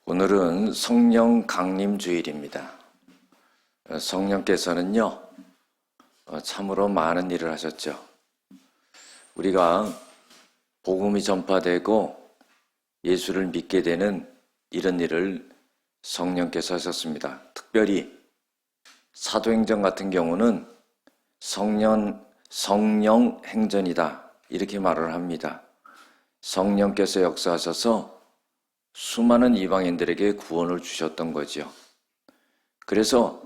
오늘은 성령 강림 주일입니다. 성령께서는요, 참으로 많은 일을 하셨죠. 우리가 복음이 전파되고 예수를 믿게 되는 이런 일을 성령께서 하셨습니다. 특별히 사도행전 같은 경우는 성령 행전이다, 이렇게 말을 합니다. 성령께서 역사하셔서 수많은 이방인들에게 구원을 주셨던 거죠. 그래서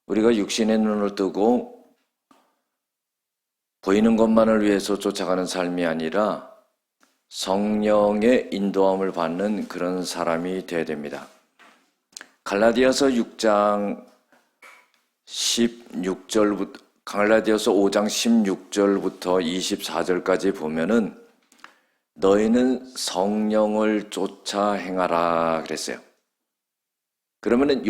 우리가 육신의 눈을 뜨고 보이는 것만을 위해서 쫓아가는 삶이 아니라 성령의 인도함을 받는 그런 사람이 되어야 됩니다. 갈라디아서 6장 16절부터 갈라디아서 5장 16절부터 24절까지 보면은 너희는 성령을 쫓아 행하라 그랬어요. 그러면은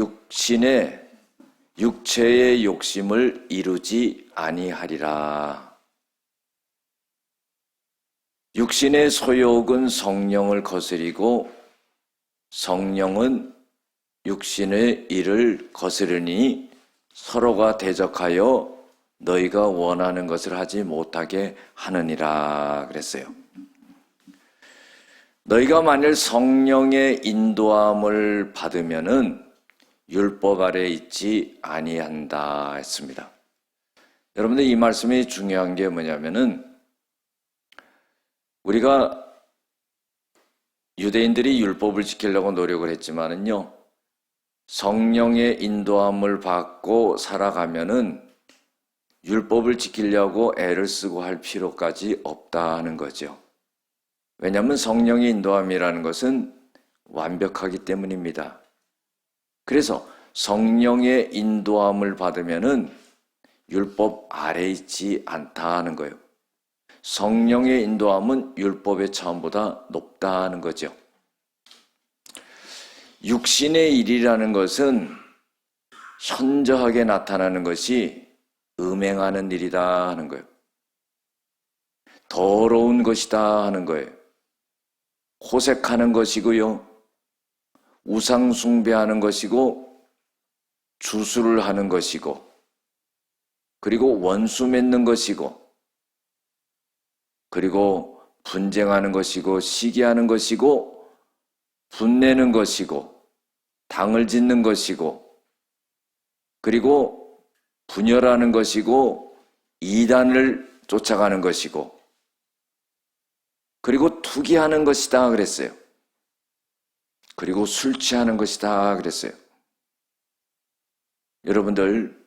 육체의 욕심을 이루지 아니하리라. 육신의 소욕은 성령을 거스리고 성령은 육신의 일을 거스르니 서로가 대적하여 너희가 원하는 것을 하지 못하게 하느니라 그랬어요. 너희가 만일 성령의 인도함을 받으면은 율법 아래 있지 아니한다 했습니다. 여러분들 이 말씀이 중요한 게 뭐냐면은 우리가 유대인들이 율법을 지키려고 노력을 했지만은요, 성령의 인도함을 받고 살아가면은 율법을 지키려고 애를 쓰고 할 필요까지 없다는 거죠. 왜냐하면 성령의 인도함이라는 것은 완벽하기 때문입니다. 그래서 성령의 인도함을 받으면은 율법 아래 있지 않다는 거예요. 성령의 인도함은 율법의 차원보다 높다는 거죠. 육신의 일이라는 것은 현저하게 나타나는 것이 음행하는 일이다 하는 거예요. 더러운 것이다 하는 거예요. 호색하는 것이고요, 우상 숭배하는 것이고, 주술을 하는 것이고, 그리고 원수 맺는 것이고, 그리고 분쟁하는 것이고, 시기하는 것이고, 분내는 것이고, 당을 짓는 것이고, 그리고 분열하는 것이고, 이단을 쫓아가는 것이고, 그리고 투기하는 것이다 그랬어요. 그리고 술 취하는 것이다 그랬어요. 여러분들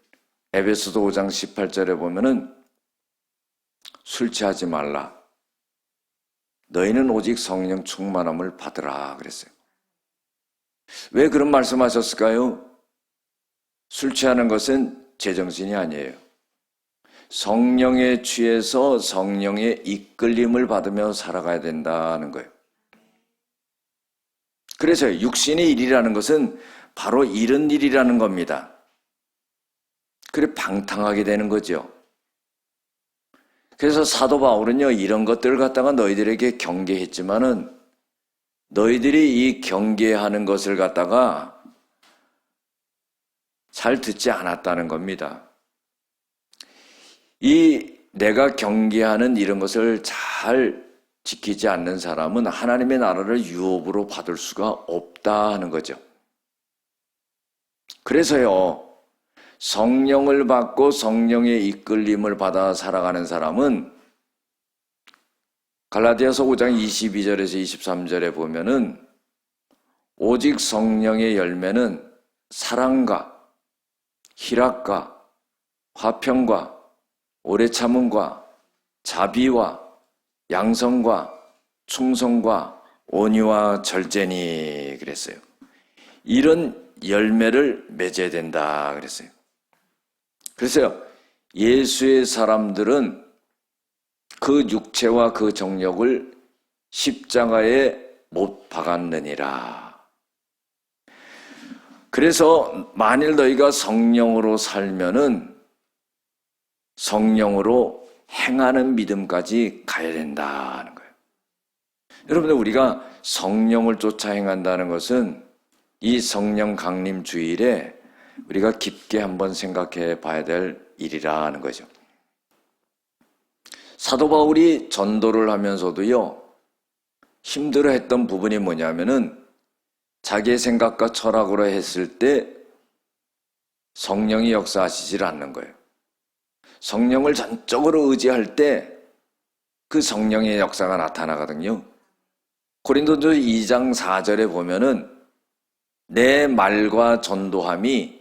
에베소서 5장 18절에 보면은 술 취하지 말라. 너희는 오직 성령 충만함을 받으라 그랬어요. 왜 그런 말씀하셨을까요? 술 취하는 것은 제정신이 아니에요. 성령에 취해서 성령의 이끌림을 받으며 살아가야 된다는 거예요. 그래서 육신의 일이라는 것은 바로 이런 일이라는 겁니다. 그래 방탕하게 되는 거죠. 그래서 사도 바울은요, 이런 것들을 갖다가 너희들에게 경계했지만은 너희들이 이 경계하는 것을 갖다가 잘 듣지 않았다는 겁니다. 이 내가 경계하는 이런 것을 잘 지키지 않는 사람은 하나님의 나라를 유업으로 받을 수가 없다 하는 거죠. 그래서요, 성령을 받고 성령의 이끌림을 받아 살아가는 사람은 갈라디아서 5장 22절에서 23절에 보면은 오직 성령의 열매는 사랑과 희락과 화평과 오래 참음과 자비와 양성과 충성과 온유와 절제니 그랬어요. 이런 열매를 맺어야 된다 그랬어요. 그래서 예수의 사람들은 그 육체와 그 정욕을 십자가에 못 박았느니라. 그래서 만일 너희가 성령으로 살면은 성령으로 행하는 믿음까지 가야 된다는 거예요. 여러분들 우리가 성령을 쫓아 행한다는 것은 이 성령 강림 주일에 우리가 깊게 한번 생각해 봐야 될 일이라는 거죠. 사도 바울이 전도를 하면서도요, 힘들어했던 부분이 뭐냐면은 자기의 생각과 철학으로 했을 때 성령이 역사하시질 않는 거예요. 성령을 전적으로 의지할 때 그 성령의 역사가 나타나거든요. 고린도전서 2장 4절에 보면은 내 말과 전도함이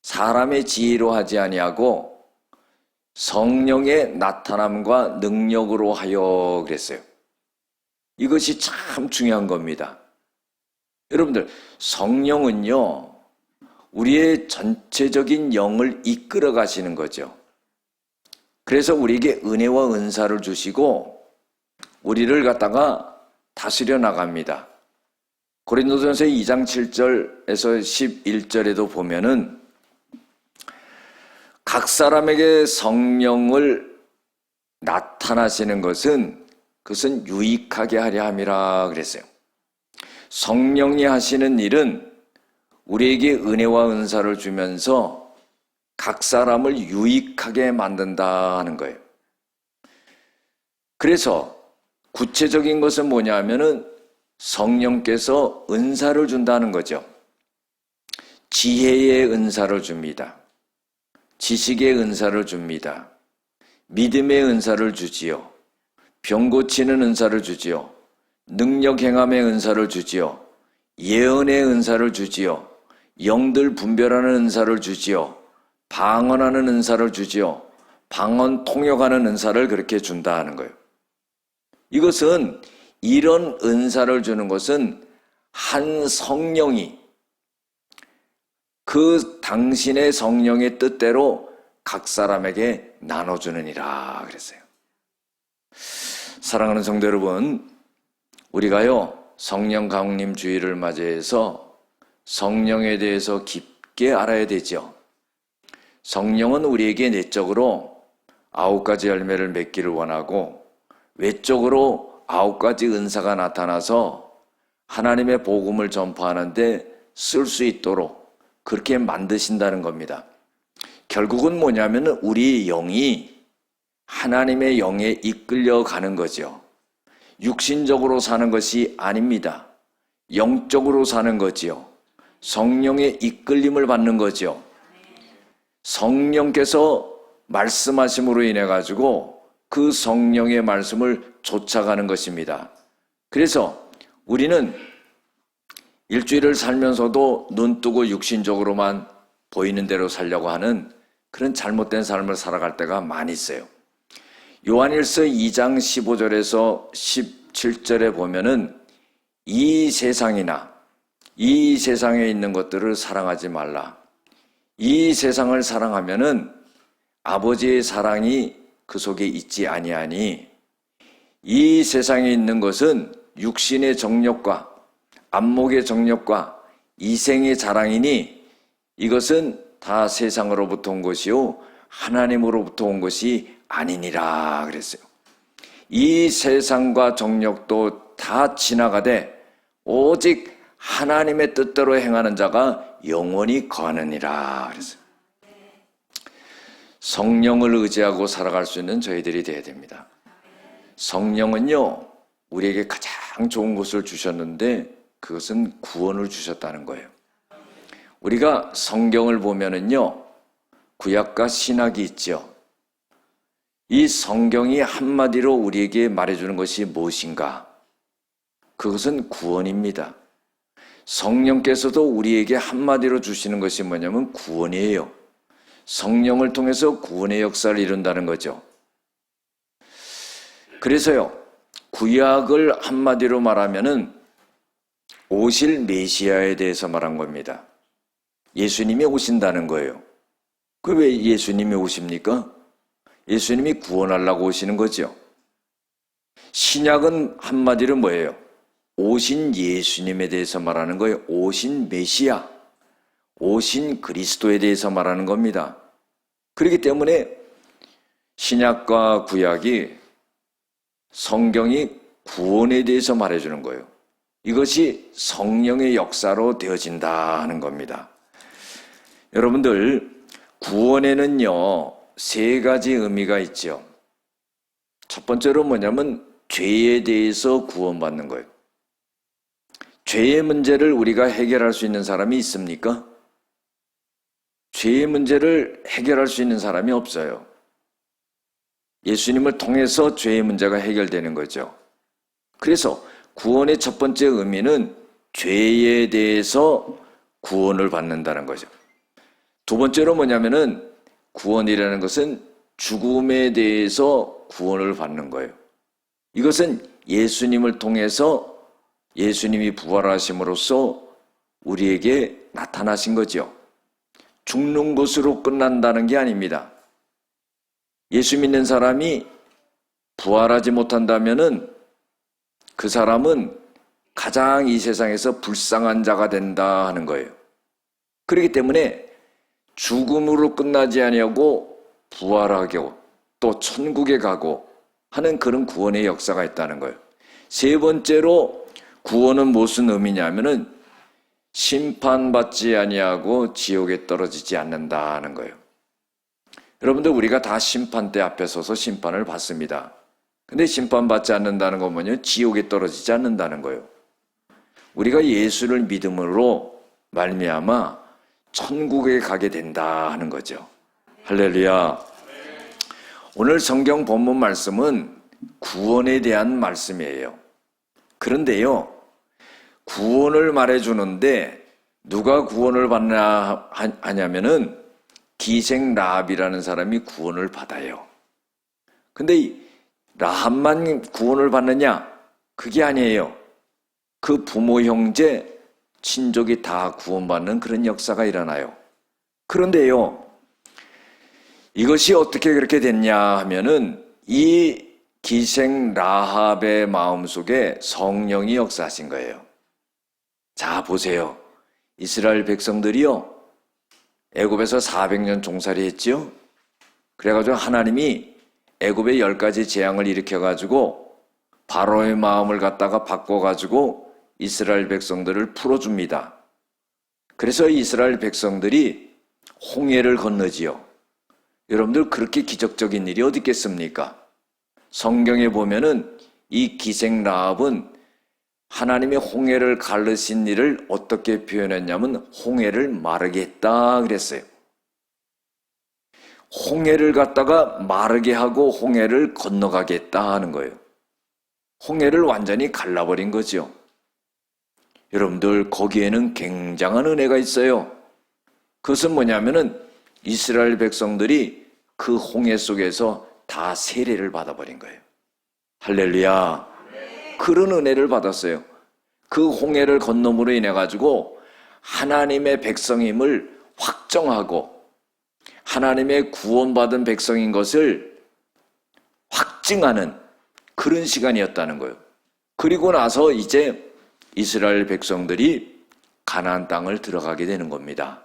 사람의 지혜로 하지 아니하고 성령의 나타남과 능력으로 하여 그랬어요. 이것이 참 중요한 겁니다. 여러분들, 성령은요, 우리의 전체적인 영을 이끌어 가시는 거죠. 그래서 우리에게 은혜와 은사를 주시고 우리를 갖다가 다스려 나갑니다. 고린도전서 2장 7절에서 11절에도 보면은 각 사람에게 성령을 나타나시는 것은 그것은 유익하게 하려 함이라 그랬어요. 성령이 하시는 일은 우리에게 은혜와 은사를 주면서 각 사람을 유익하게 만든다 하는 거예요. 그래서 구체적인 것은 뭐냐면은 성령께서 은사를 준다는 거죠. 지혜의 은사를 줍니다. 지식의 은사를 줍니다. 믿음의 은사를 주지요. 병 고치는 은사를 주지요. 능력 행함의 은사를 주지요. 예언의 은사를 주지요. 영들 분별하는 은사를 주지요. 방언하는 은사를 주지요. 방언 통역하는 은사를 그렇게 준다 하는 거예요. 이것은 이런 은사를 주는 것은 한 성령이 그 당신의 성령의 뜻대로 각 사람에게 나눠주느니라 그랬어요. 사랑하는 성도 여러분, 우리가요 성령 강림 주일을 맞이해서 성령에 대해서 깊게 알아야 되죠. 성령은 우리에게 내적으로 9가지 열매를 맺기를 원하고 외적으로 9가지 은사가 나타나서 하나님의 복음을 전파하는데 쓸 수 있도록 그렇게 만드신다는 겁니다. 결국은 뭐냐면 우리 영이 하나님의 영에 이끌려가는 거죠. 육신적으로 사는 것이 아닙니다. 영적으로 사는 거지요. 성령의 이끌림을 받는 거죠. 성령께서 말씀하심으로 인해 가지고 그 성령의 말씀을 쫓아가는 것입니다. 그래서 우리는 일주일을 살면서도 눈 뜨고 육신적으로만 보이는 대로 살려고 하는 그런 잘못된 삶을 살아갈 때가 많이 있어요. 요한일서 2장 15절에서 17절에 보면은 이 세상이나 이 세상에 있는 것들을 사랑하지 말라. 이 세상을 사랑하면은 아버지의 사랑이 그 속에 있지 아니하니 이 세상에 있는 것은 육신의 정욕과 안목의 정욕과 이생의 자랑이니 이것은 다 세상으로부터 온 것이요 하나님으로부터 온 것이 아니니라 그랬어요. 이 세상과 정욕도 다 지나가되 오직 하나님의 뜻대로 행하는 자가 영원히 거하느니라 그랬어요. 성령을 의지하고 살아갈 수 있는 저희들이 되어야 됩니다. 성령은요 우리에게 가장 좋은 것을 주셨는데 그것은 구원을 주셨다는 거예요. 우리가 성경을 보면은요 구약과 신약이 있죠. 이 성경이 한마디로 우리에게 말해주는 것이 무엇인가? 그것은 구원입니다. 성령께서도 우리에게 한마디로 주시는 것이 뭐냐면 구원이에요. 성령을 통해서 구원의 역사를 이룬다는 거죠. 그래서요 구약을 한마디로 말하면은 오실 메시아에 대해서 말한 겁니다. 예수님이 오신다는 거예요. 그 왜 예수님이 오십니까? 예수님이 구원하려고 오시는 거죠. 신약은 한마디로 뭐예요? 오신 예수님에 대해서 말하는 거예요. 오신 메시아, 오신 그리스도에 대해서 말하는 겁니다. 그렇기 때문에 신약과 구약이 성경이 구원에 대해서 말해주는 거예요. 이것이 성령의 역사로 되어진다 하는 겁니다. 여러분들, 구원에는요, 세 가지 의미가 있죠. 첫 번째로 뭐냐면 죄에 대해서 구원받는 거예요. 죄의 문제를 우리가 해결할 수 있는 사람이 있습니까? 죄의 문제를 해결할 수 있는 사람이 없어요. 예수님을 통해서 죄의 문제가 해결되는 거죠. 그래서 구원의 첫 번째 의미는 죄에 대해서 구원을 받는다는 거죠. 두 번째로 뭐냐면은 구원이라는 것은 죽음에 대해서 구원을 받는 거예요. 이것은 예수님을 통해서 예수님이 부활하심으로써 우리에게 나타나신 거죠. 죽는 것으로 끝난다는 게 아닙니다. 예수 믿는 사람이 부활하지 못한다면은 그 사람은 가장 이 세상에서 불쌍한 자가 된다 하는 거예요. 그렇기 때문에 죽음으로 끝나지 아니하고 부활하고 또 천국에 가고 하는 그런 구원의 역사가 있다는 거예요. 세 번째로 구원은 무슨 의미냐면은 심판받지 아니하고 지옥에 떨어지지 않는다 하는 거예요. 여러분들, 우리가 다 심판대 앞에 서서 심판을 받습니다. 근데 심판받지 않는다는 건 뭐냐면 지옥에 떨어지지 않는다는 거예요. 우리가 예수를 믿음으로 말미암아 천국에 가게 된다 하는 거죠. 할렐루야. 오늘 성경 본문 말씀은 구원에 대한 말씀이에요. 그런데요, 구원을 말해주는데 누가 구원을 받나 하냐면은 기생 라합이라는 사람이 구원을 받아요. 근데 이 라합만 구원을 받느냐? 그게 아니에요. 그 부모, 형제, 친족이 다 구원받는 그런 역사가 일어나요. 그런데요, 이것이 어떻게 그렇게 됐냐 하면은 이 기생 라합의 마음속에 성령이 역사하신 거예요. 자, 보세요. 이스라엘 백성들이요, 애굽에서 400년 종살이 했죠. 그래가지고 하나님이 애굽에 10가지 재앙을 일으켜가지고 바로의 마음을 갖다가 바꿔가지고 이스라엘 백성들을 풀어줍니다. 그래서 이스라엘 백성들이 홍해를 건너지요. 여러분들, 그렇게 기적적인 일이 어디 있겠습니까? 성경에 보면은 이 기생 라합은 하나님의 홍해를 가르신 일을 어떻게 표현했냐면 홍해를 마르게 했다 그랬어요. 홍해를 갖다가 마르게 하고 홍해를 건너가게 했다 하는 거예요. 홍해를 완전히 갈라버린 거죠. 여러분들, 거기에는 굉장한 은혜가 있어요. 그것은 뭐냐면은 이스라엘 백성들이 그 홍해 속에서 다 세례를 받아버린 거예요. 할렐루야. 그런 은혜를 받았어요. 그 홍해를 건너므로 인해 가지고 하나님의 백성임을 확정하고 하나님의 구원받은 백성인 것을 확증하는 그런 시간이었다는 거예요. 그리고 나서 이제 이스라엘 백성들이 가나안 땅을 들어가게 되는 겁니다.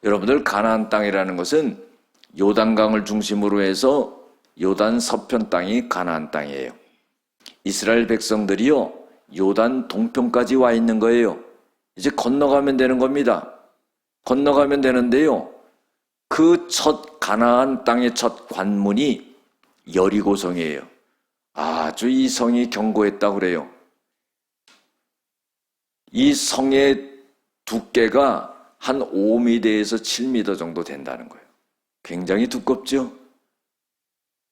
여러분들, 가나안 땅이라는 것은 요단강을 중심으로 해서 요단 서편 땅이 가나안 땅이에요. 이스라엘 백성들이요, 요단 동편까지 와 있는 거예요. 이제 건너가면 되는 겁니다. 건너가면 되는데요, 그 첫 가나안 땅의 첫 관문이 여리고성이에요. 아주 이 성이 견고했다고 그래요. 이 성의 두께가 한 5m에서 7m 정도 된다는 거예요. 굉장히 두껍죠?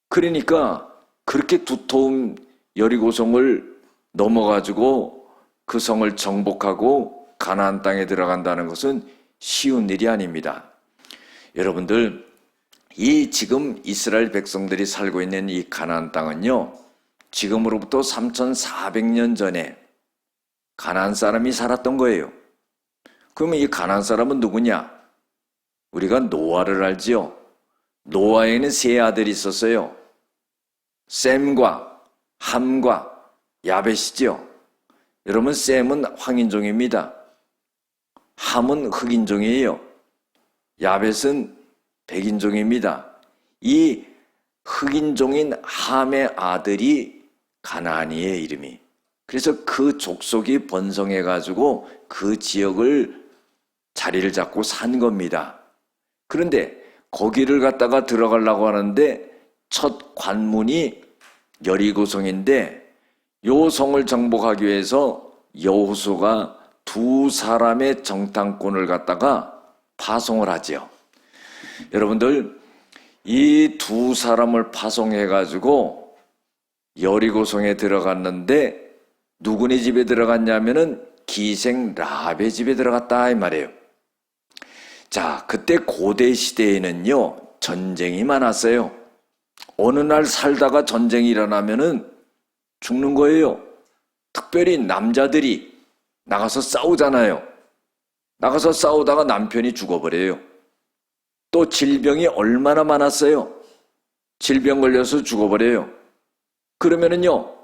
그러니까 그렇게 두터운 여리고성을 넘어가지고 그 성을 정복하고 가나안 땅에 들어간다는 것은 쉬운 일이 아닙니다. 여러분들, 이 지금 이스라엘 백성들이 살고 있는 이 가나안 땅은요, 지금으로부터 3,400년 전에 가나안 사람이 살았던 거예요. 그러면 이 가나안 사람은 누구냐? 우리가 노아를 알지요. 노아에는 세 아들이 있었어요. 셈과 함과 야벳이죠. 여러분, 셈은 황인종입니다. 함은 흑인종이에요. 야벳은 백인종입니다. 이 흑인종인 함의 아들이 가나안이에요, 이름이. 그래서 그 족속이 번성해가지고 그 지역을 자리를 잡고 산 겁니다. 그런데 거기를 갖다가 들어가려고 하는데 첫 관문이 여리고성인데 요 성을 정복하기 위해서 여호수아가 두 사람의 정탐꾼을 갖다가 파송을 하지요. 여러분들, 이 두 사람을 파송해가지고 여리고성에 들어갔는데 누구네 집에 들어갔냐면은 기생 라합의 집에 들어갔다 이 말이에요. 자, 그때 고대 시대에는요 전쟁이 많았어요. 어느 날 살다가 전쟁이 일어나면은 죽는 거예요. 특별히 남자들이 나가서 싸우잖아요. 나가서 싸우다가 남편이 죽어버려요. 또 질병이 얼마나 많았어요. 질병 걸려서 죽어버려요. 그러면은요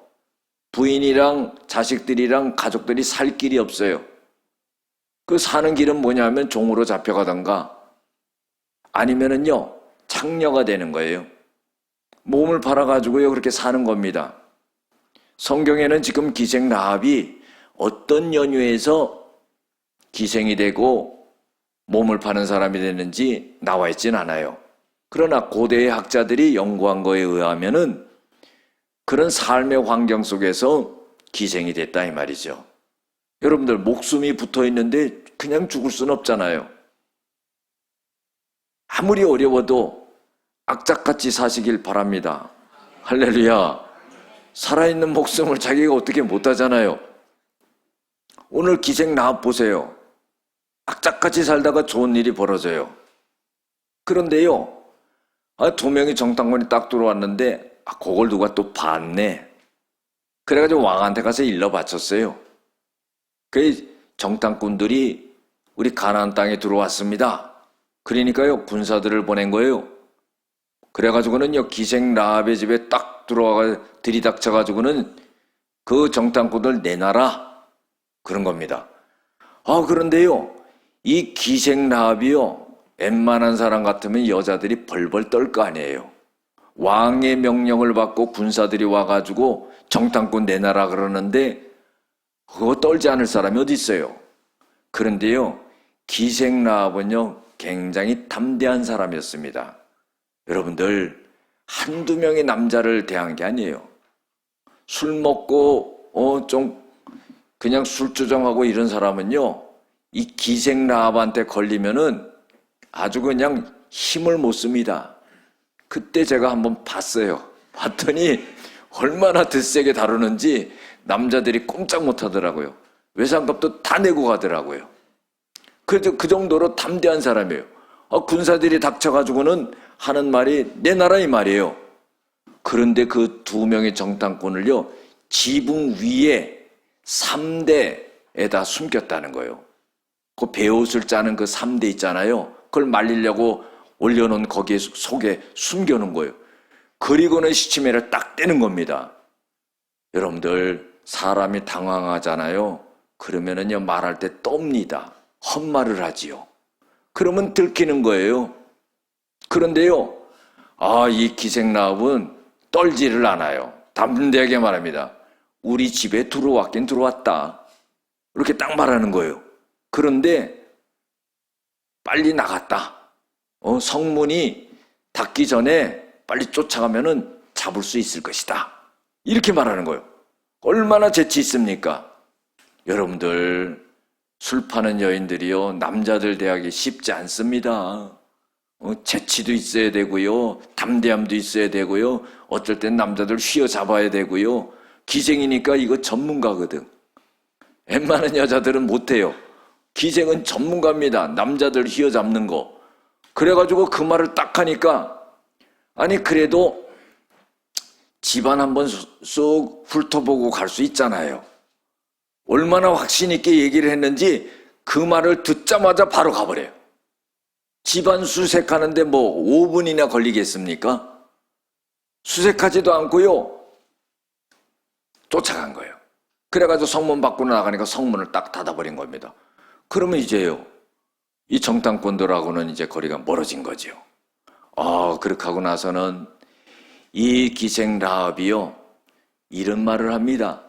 부인이랑 자식들이랑 가족들이 살 길이 없어요. 그 사는 길은 뭐냐면 종으로 잡혀가던가 아니면은요 창녀가 되는 거예요. 몸을 팔아가지고요 그렇게 사는 겁니다. 성경에는 지금 기생 라합이 어떤 연유에서 기생이 되고 몸을 파는 사람이 되는지 나와 있진 않아요. 그러나 고대의 학자들이 연구한 거에 의하면은 그런 삶의 환경 속에서 기생이 됐다 이 말이죠. 여러분들 목숨이 붙어 있는데 그냥 죽을 수는 없잖아요. 아무리 어려워도 악착같이 사시길 바랍니다. 할렐루야. 살아있는 목숨을 자기가 어떻게 못하잖아요. 오늘 기생 라합 보세요. 악착같이 살다가 좋은 일이 벌어져요. 그런데요 두 명의 정탐꾼이 딱 들어왔는데 그걸 누가 또 봤네. 그래가지고 왕한테 가서 일러 바쳤어요. 그 정탐꾼들이 우리 가나안 땅에 들어왔습니다. 그러니까요 군사들을 보낸 거예요. 그래가지고는요 기생 라합의 집에 딱 들어와가 들이닥쳐가지고는 그 정탐꾼들 내놔라 그런 겁니다. 그런데요 이 기생 라합이요 웬만한 사람 같으면 여자들이 벌벌 떨 거 아니에요. 왕의 명령을 받고 군사들이 와가지고 정탐꾼 내놔라 그러는데 그거 떨지 않을 사람이 어디 있어요. 그런데요 기생 라합은요 굉장히 담대한 사람이었습니다. 여러분들 한두 명의 남자를 대한 게 아니에요. 술 먹고 좀 그냥 술주정하고 이런 사람은요 이 기생 라합한테 걸리면은 아주 그냥 힘을 못 씁니다. 그때 제가 한번 봤어요. 봤더니 얼마나 드세게 다루는지 남자들이 꼼짝 못 하더라고요. 외상값도 다 내고 가더라고요. 그 정도로 담대한 사람이에요. 군사들이 닥쳐가지고는 하는 말이 내놔라 이 말이에요. 그런데 그 두 명의 정탐꾼을요 지붕 위에 3대에다 숨겼다는 거예요. 그 베옷을 짜는 그 3대 있잖아요. 그걸 말리려고 올려놓은 거기에 속에 숨겨놓은 거예요. 그리고는 시치미를 딱 떼는 겁니다. 여러분들 사람이 당황하잖아요. 그러면은요 말할 때 떱니다. 헛말을 하지요. 그러면 들키는 거예요. 그런데요 이 기생 라합은 떨지를 않아요. 담대하게 말합니다. 우리 집에 들어왔긴 들어왔다. 이렇게 딱 말하는 거예요. 그런데 빨리 나갔다. 성문이 닫기 전에 빨리 쫓아가면은 잡을 수 있을 것이다. 이렇게 말하는 거예요. 얼마나 재치 있습니까? 여러분들 술 파는 여인들이요 남자들 대하기 쉽지 않습니다. 재치도 있어야 되고요 담대함도 있어야 되고요 어쩔 땐 남자들 휘어잡아야 되고요 기생이니까 이거 전문가거든. 웬만한 여자들은 못해요. 기생은 전문가입니다. 남자들 휘어잡는 거. 그래가지고 그 말을 딱 하니까 아니 그래도 집안 한번 쑥 훑어보고 갈 수 있잖아요. 얼마나 확신 있게 얘기를 했는지 그 말을 듣자마자 바로 가버려요. 집안 수색하는데 뭐 5분이나 걸리겠습니까? 수색하지도 않고요 쫓아간 거예요. 그래가지고 성문 밖으로 나가니까 성문을 딱 닫아버린 겁니다. 그러면 이제요 이 정탐꾼들하고는 이제 거리가 멀어진 거죠. 그렇게 하고 나서는 이 기생 라합이요 이런 말을 합니다.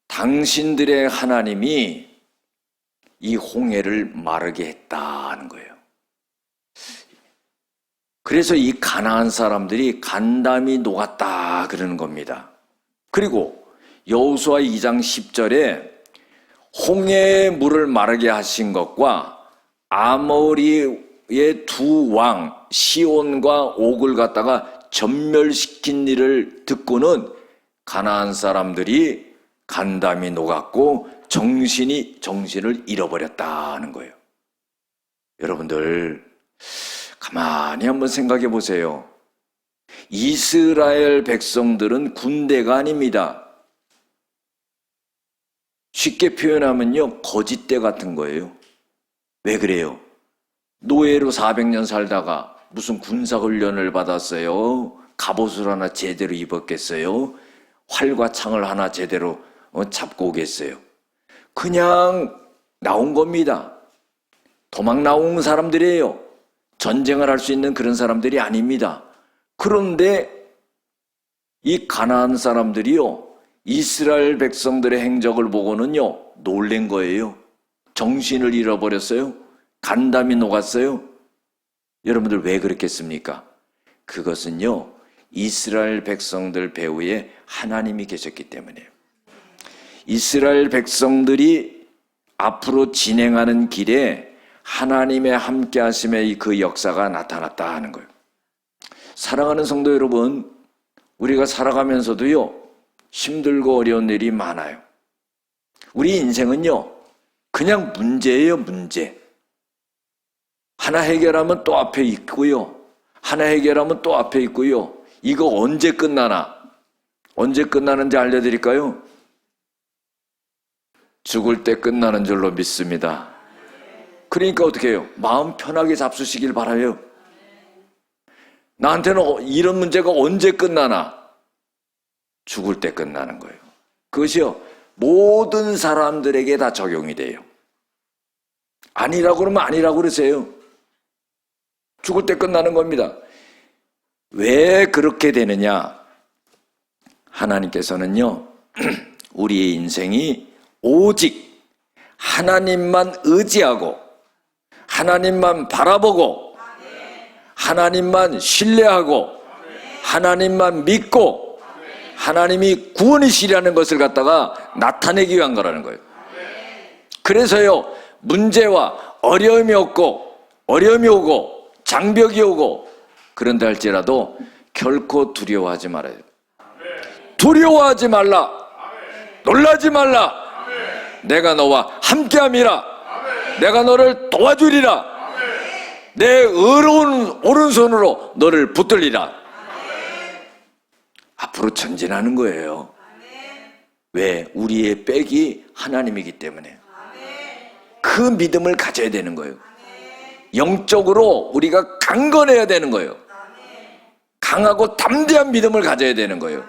당신들의 하나님이 이 홍해를 마르게 했다는 거예요. 그래서 이 가나안 사람들이 간담이 녹았다 그러는 겁니다. 그리고 여호수아 2장 10절에 홍해의 물을 마르게 하신 것과 아모리의 두 왕 시온과 옥을 갖다가 전멸시킨 일을 듣고는 가나안 사람들이 간담이 녹았고 정신을 잃어버렸다는 거예요. 여러분들 가만히 한번 생각해 보세요. 이스라엘 백성들은 군대가 아닙니다. 쉽게 표현하면요, 거짓대 같은 거예요. 왜 그래요? 노예로 400년 살다가 무슨 군사훈련을 받았어요? 갑옷을 하나 제대로 입었겠어요? 활과 창을 하나 제대로 잡고 오겠어요? 그냥 나온 겁니다. 도망 나온 사람들이에요. 전쟁을 할 수 있는 그런 사람들이 아닙니다. 그런데 이 가나안 사람들이요, 이스라엘 백성들의 행적을 보고는요, 놀란 거예요. 정신을 잃어버렸어요. 간담이 녹았어요. 여러분들 왜 그렇겠습니까? 그것은요, 이스라엘 백성들 배후에 하나님이 계셨기 때문이에요. 이스라엘 백성들이 앞으로 진행하는 길에 하나님의 함께 하심의 그 역사가 나타났다 하는 거예요. 사랑하는 성도 여러분, 우리가 살아가면서도요, 힘들고 어려운 일이 많아요. 우리 인생은요, 그냥 문제예요, 문제. 하나 해결하면 또 앞에 있고요. 하나 해결하면 또 앞에 있고요. 이거 언제 끝나나? 언제 끝나는지 알려드릴까요? 죽을 때 끝나는 줄로 믿습니다. 그러니까 어떻게 해요? 마음 편하게 잡수시길 바라요. 나한테는 이런 문제가 언제 끝나나? 죽을 때 끝나는 거예요. 그것이요, 모든 사람들에게 다 적용이 돼요. 아니라고 그러면 아니라고 그러세요. 죽을 때 끝나는 겁니다. 왜 그렇게 되느냐? 하나님께서는요, 우리의 인생이 오직 하나님만 의지하고 하나님만 바라보고 하나님만 신뢰하고 하나님만 믿고 하나님이 구원이시라는 것을 갖다가 나타내기 위한 거라는 거예요. 그래서요, 문제와 어려움이 오고 장벽이 오고 그런다 할지라도 결코 두려워하지 말아요. 두려워하지 말라. 놀라지 말라. 내가 너와 함께함이라. 내가 너를 도와주리라. 내 의로운 오른손으로 너를 붙들리라. 앞으로 전진하는 거예요. 왜? 우리의 백이 하나님이기 때문에. 그 믿음을 가져야 되는 거예요. 영적으로 우리가 강건해야 되는 거예요. 강하고 담대한 믿음을 가져야 되는 거예요.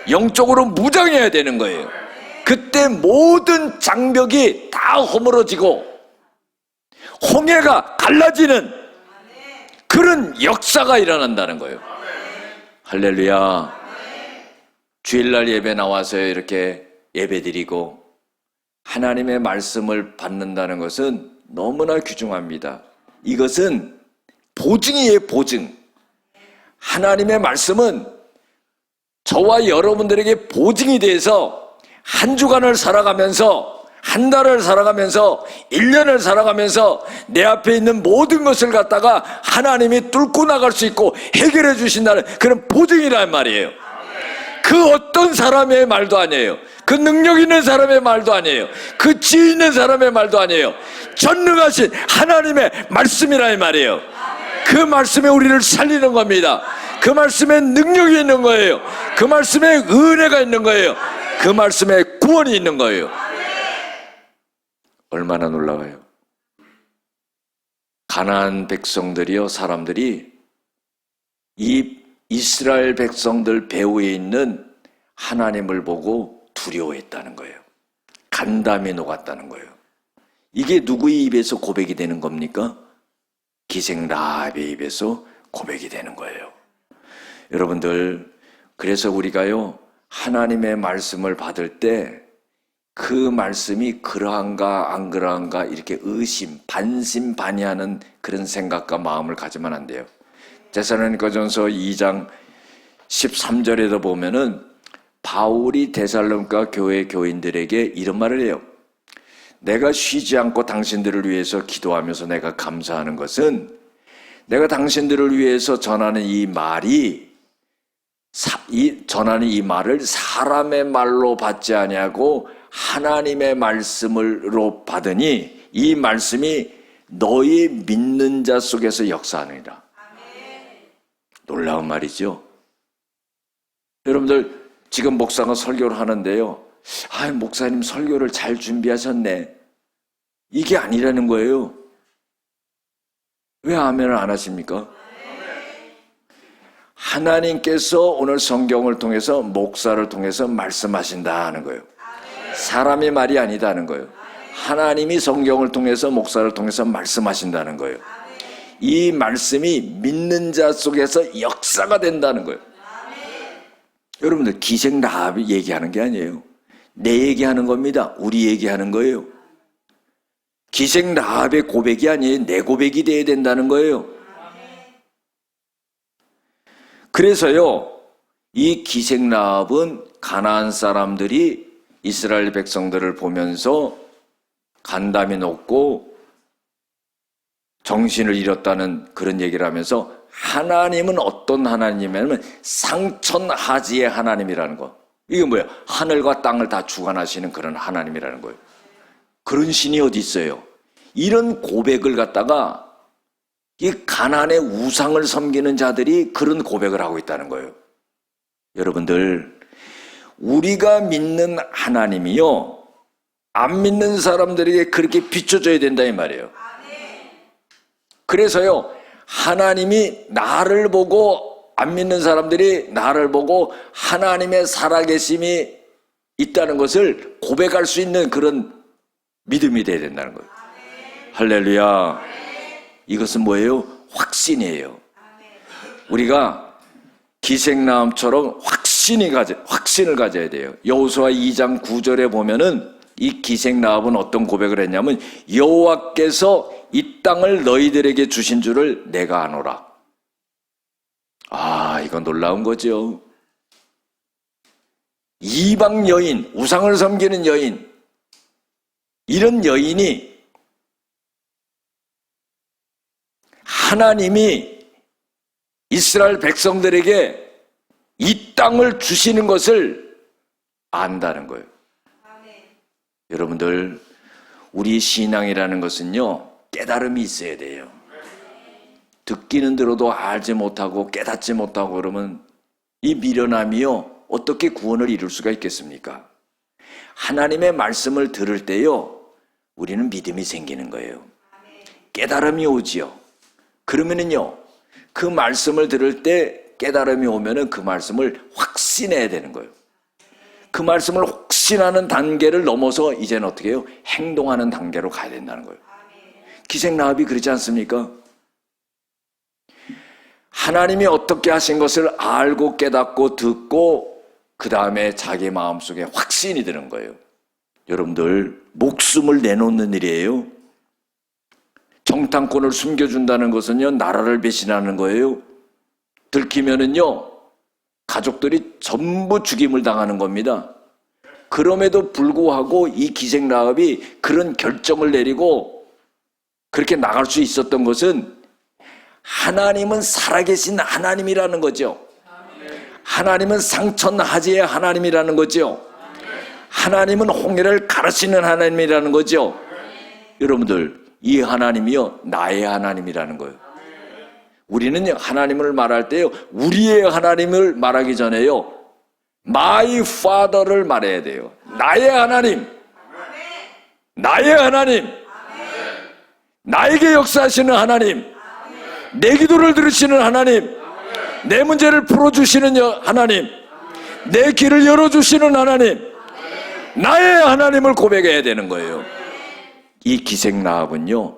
영적으로 무장해야 되는 거예요. 그때 모든 장벽이 다 허물어지고 홍해가 갈라지는 그런 역사가 일어난다는 거예요. 할렐루야. 주일날 예배 나와서 이렇게 예배드리고 하나님의 말씀을 받는다는 것은 너무나 귀중합니다. 이것은 보증이에요, 보증. 하나님의 말씀은 저와 여러분들에게 보증이 돼서 한 주간을 살아가면서, 한 달을 살아가면서, 1년을 살아가면서 내 앞에 있는 모든 것을 갖다가 하나님이 뚫고 나갈 수 있고 해결해 주신다는 그런 보증이란 말이에요. 그 어떤 사람의 말도 아니에요. 그 능력 있는 사람의 말도 아니에요. 그 지혜 있는 사람의 말도 아니에요. 전능하신 하나님의 말씀이란 말이에요. 그 말씀에 우리를 살리는 겁니다. 그 말씀에 능력이 있는 거예요. 그 말씀에 은혜가 있는 거예요. 그 말씀에 구원이 있는 거예요. 얼마나 놀라워요. 가나안 백성들이요, 사람들이 이 이스라엘 백성들 배후에 있는 하나님을 보고 두려워했다는 거예요. 간담이 녹았다는 거예요. 이게 누구의 입에서 고백이 되는 겁니까? 기생 라합의 입에서 고백이 되는 거예요. 여러분들, 그래서 우리가요, 하나님의 말씀을 받을 때 그 말씀이 그러한가 안 그러한가 이렇게 의심, 반신반의하는 그런 생각과 마음을 가지면 안 돼요. 데살로니가전서 2장 13절에도 보면은 바울이 데살로니가 교회 교인들에게 이런 말을 해요. 내가 쉬지 않고 당신들을 위해서 기도하면서 내가 감사하는 것은 내가 당신들을 위해서 전하는 이 말이 전하는 이 말을 사람의 말로 받지 아니하고 하나님의 말씀으로 받으니 이 말씀이 너희 믿는 자 속에서 역사하느니라. 놀라운 말이죠. 여러분들 지금 목사가 설교를 하는데요. 목사님 설교를 잘 준비하셨네. 이게 아니라는 거예요. 왜 아멘을 안 하십니까? 하나님께서 오늘 성경을 통해서 목사를 통해서 말씀하신다는 거예요. 사람의 말이 아니다는 거예요. 하나님이 성경을 통해서 목사를 통해서 말씀하신다는 거예요. 이 말씀이 믿는 자 속에서 역사가 된다는 거예요. 여러분들 기생 라합이 얘기하는 게 아니에요. 내 얘기하는 겁니다. 우리 얘기하는 거예요. 기생 라합의 고백이 아니에요. 내 고백이 돼야 된다는 거예요. 그래서요, 이 기생 라합은 가나안 사람들이 이스라엘 백성들을 보면서 간담이 높고 정신을 잃었다는 그런 얘기를 하면서 하나님은 어떤 하나님이냐면 상천하지의 하나님이라는 거. 이게 뭐예요? 하늘과 땅을 다 주관하시는 그런 하나님이라는 거예요. 그런 신이 어디 있어요? 이런 고백을 갖다가 이 가나안의 우상을 섬기는 자들이 그런 고백을 하고 있다는 거예요. 여러분들, 우리가 믿는 하나님이요, 안 믿는 사람들에게 그렇게 비춰줘야 된다 이 말이에요. 그래서요, 하나님이 나를 보고, 안 믿는 사람들이 나를 보고 하나님의 살아계심이 있다는 것을 고백할 수 있는 그런 믿음이 돼야 된다는 거예요. 할렐루야. 이것은 뭐예요? 확신이에요. 우리가 기생나무처럼 확신을 가져야 돼요. 여호수아 2장 9절에 보면은 이 기생나무는 어떤 고백을 했냐면 여호와께서 이 땅을 너희들에게 주신 줄을 내가 아노라. 이건 놀라운 거죠. 이방 여인, 우상을 섬기는 여인, 이런 여인이 하나님이 이스라엘 백성들에게 이 땅을 주시는 것을 안다는 거예요. 여러분들, 우리 신앙이라는 것은요, 깨달음이 있어야 돼요. 듣기는 들어도 알지 못하고 깨닫지 못하고 그러면 이 미련함이요, 어떻게 구원을 이룰 수가 있겠습니까? 하나님의 말씀을 들을 때요, 우리는 믿음이 생기는 거예요. 깨달음이 오지요. 그러면은요, 그 말씀을 들을 때 깨달음이 오면은 그 말씀을 확신해야 되는 거예요. 그 말씀을 확신하는 단계를 넘어서 이제는 어떻게 해요? 행동하는 단계로 가야 된다는 거예요. 기생라합이 그렇지 않습니까? 하나님이 어떻게 하신 것을 알고 깨닫고 듣고 그 다음에 자기 마음속에 확신이 드는 거예요. 여러분들, 목숨을 내놓는 일이에요. 정탐꾼을 숨겨준다는 것은요, 나라를 배신하는 거예요. 들키면은요, 가족들이 전부 죽임을 당하는 겁니다. 그럼에도 불구하고 이 기생라합이 그런 결정을 내리고 그렇게 나갈 수 있었던 것은 하나님은 살아계신 하나님이라는 거죠. 하나님은 상천하지의 하나님이라는 거죠. 하나님은 홍해를 가르치는 하나님이라는 거죠. 여러분들, 이 하나님이요, 나의 하나님이라는 거예요. 우리는 하나님을 말할 때요, 우리의 하나님을 말하기 전에요, My Father를 말해야 돼요. 나의 하나님, 나의 하나님, 나에게 역사하시는 하나님, 내 기도를 들으시는 하나님, 내 문제를 풀어주시는 하나님, 내 길을 열어주시는 하나님, 나의 하나님을 고백해야 되는 거예요. 이 기생라합은요,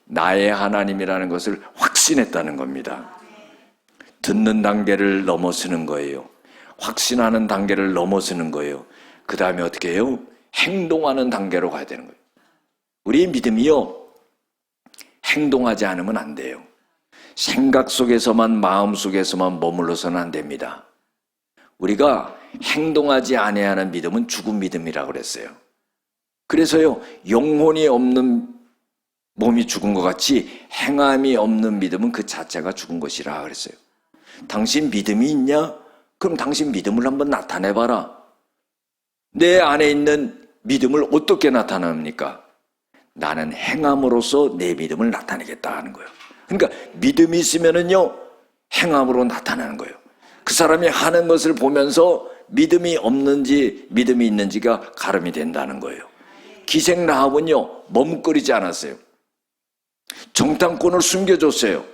나의 하나님이라는 것을 확신했다는 겁니다. 듣는 단계를 넘어서는 거예요. 확신하는 단계를 넘어서는 거예요. 그 다음에 어떻게 해요? 행동하는 단계로 가야 되는 거예요. 우리의 믿음이요, 행동하지 않으면 안 돼요. 생각 속에서만, 마음 속에서만 머물러서는 안 됩니다. 우리가 행동하지 아니하는 믿음은 죽은 믿음이라고 그랬어요. 그래서요, 영혼이 없는 몸이 죽은 것 같이 행함이 없는 믿음은 그 자체가 죽은 것이라 그랬어요. 당신 믿음이 있냐? 그럼 당신 믿음을 한번 나타내봐라. 내 안에 있는 믿음을 어떻게 나타납니까? 나는 행함으로써 내 믿음을 나타내겠다 하는 거예요. 그러니까 믿음이 있으면은요, 행함으로 나타나는 거예요. 그 사람이 하는 것을 보면서 믿음이 없는지 믿음이 있는지가 가름이 된다는 거예요. 기생 라합은요, 머뭇거리지 않았어요. 정탐꾼을 숨겨줬어요.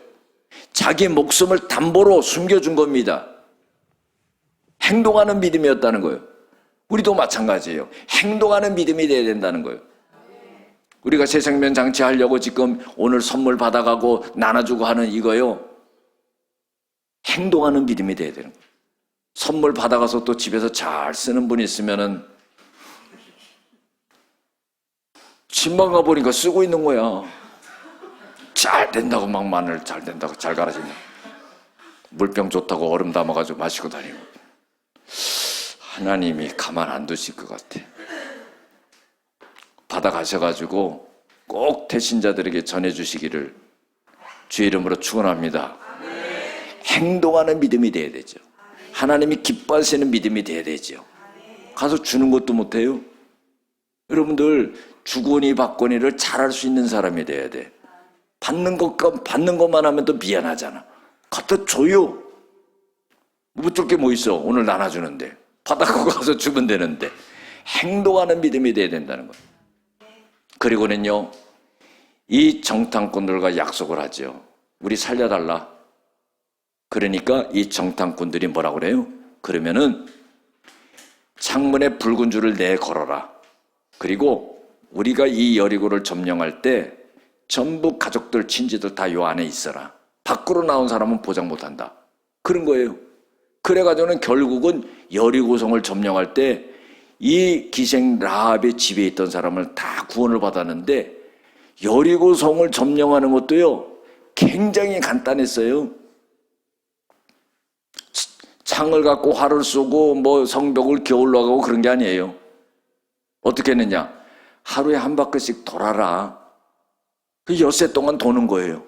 자기 목숨을 담보로 숨겨준 겁니다. 행동하는 믿음이었다는 거예요. 우리도 마찬가지예요. 행동하는 믿음이 돼야 된다는 거예요. 우리가 새생명 장치하려고 지금 오늘 선물 받아가고 나눠주고 하는 이거요, 행동하는 믿음이 돼야 되는 거예요. 선물 받아가서 또 집에서 잘 쓰는 분이 있으면은 집만 가보니까 쓰고 있는 거야. 잘 된다고 막 마늘 잘 된다고 잘 갈아지네. 물병 좋다고 얼음 담아가지고 마시고 다니고. 하나님이 가만 안 두실 것 같아. 받아가셔가지고 꼭 태신자들에게 전해주시기를 주의 이름으로 축원합니다. 행동하는 믿음이 돼야 되죠. 하나님이 기뻐하시는 믿음이 돼야 되죠. 가서 주는 것도 못해요. 여러분들 주거니 받거니를 잘할 수 있는 사람이 돼야 돼. 받는 것만 하면 또 미안하잖아. 갖다 줘요. 못 줄 게 뭐 있어. 오늘 나눠주는데 받아고 가서 주면 되는데. 행동하는 믿음이 돼야 된다는 거예요. 그리고는요, 이 정탐꾼들과 약속을 하죠. 우리 살려달라. 그러니까 이 정탐꾼들이 뭐라고 그래요? 그러면은 창문에 붉은 줄을 내걸어라. 그리고 우리가 이 여리고를 점령할 때 전부 가족들, 친지들 다 요 안에 있어라. 밖으로 나온 사람은 보장 못한다. 그런 거예요. 그래가지고는 결국은 여리고성을 점령할 때 이 기생 라합의 집에 있던 사람을 다 구원을 받았는데, 여리고성을 점령하는 것도요, 굉장히 간단했어요. 창을 갖고 활을 쏘고 뭐 성벽을 겨울로 하고 그런 게 아니에요. 어떻게 했느냐? 하루에 한 바퀴씩 돌아라. 그 엿새 동안 도는 거예요.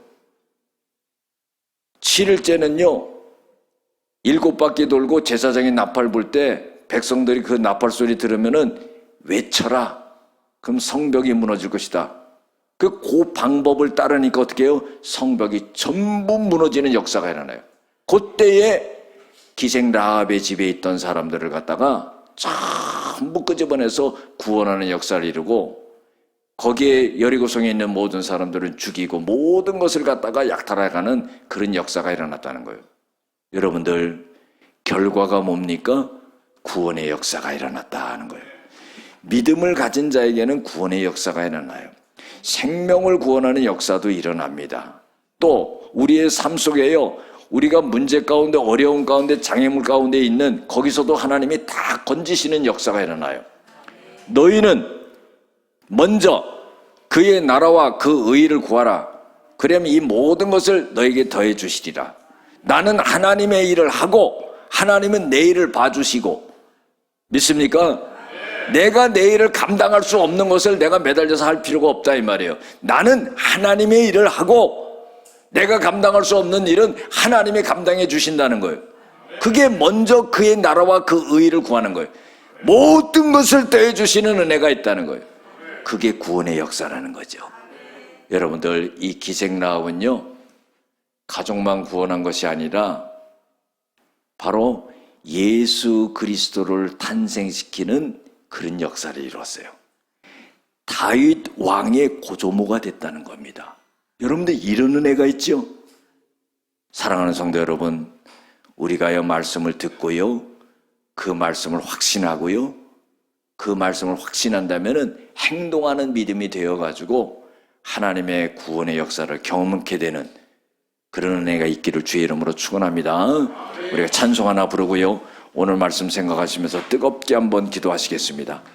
7일째는요, 7바퀴 돌고 제사장이 나팔 불 때 백성들이 그 나팔 소리 들으면은 외쳐라. 그럼 성벽이 무너질 것이다. 그 방법을 따르니까 어떻게 해요? 성벽이 전부 무너지는 역사가 일어나요. 그때에 기생 라합의 집에 있던 사람들을 갖다가 전부 끄집어내서 구원하는 역사를 이루고, 거기에 여리고성에 있는 모든 사람들은 죽이고 모든 것을 갖다가 약탈해가는 그런 역사가 일어났다는 거예요. 여러분들, 결과가 뭡니까? 구원의 역사가 일어났다는 거예요. 믿음을 가진 자에게는 구원의 역사가 일어나요. 생명을 구원하는 역사도 일어납니다. 또 우리의 삶 속에요, 우리가 문제 가운데, 어려움 가운데, 장애물 가운데 있는 거기서도 하나님이 다 건지시는 역사가 일어나요. 너희는 먼저 그의 나라와 그 의의를 구하라. 그러면 이 모든 것을 너에게 더해 주시리라. 나는 하나님의 일을 하고 하나님은 내 일을 봐주시고. 믿습니까? 내가 내 일을 감당할 수 없는 것을 내가 매달려서 할 필요가 없다 이 말이에요. 나는 하나님의 일을 하고 내가 감당할 수 없는 일은 하나님이 감당해 주신다는 거예요. 그게 먼저 그의 나라와 그 의의를 구하는 거예요. 모든 것을 더해 주시는 은혜가 있다는 거예요. 그게 구원의 역사라는 거죠. 여러분들, 이 기생 라합은요, 가족만 구원한 것이 아니라 바로 예수 그리스도를 탄생시키는 그런 역사를 이뤘어요. 다윗 왕의 고조모가 됐다는 겁니다. 여러분들, 이런 은혜가 있죠? 사랑하는 성도 여러분, 우리가요 말씀을 듣고요, 그 말씀을 확신하고요, 그 말씀을 확신한다면은 행동하는 믿음이 되어가지고 하나님의 구원의 역사를 경험하게 되는 그런 은혜가 있기를 주의 이름으로 축원합니다. 우리가 찬송 하나 부르고요, 오늘 말씀 생각하시면서 뜨겁게 한번 기도하시겠습니다.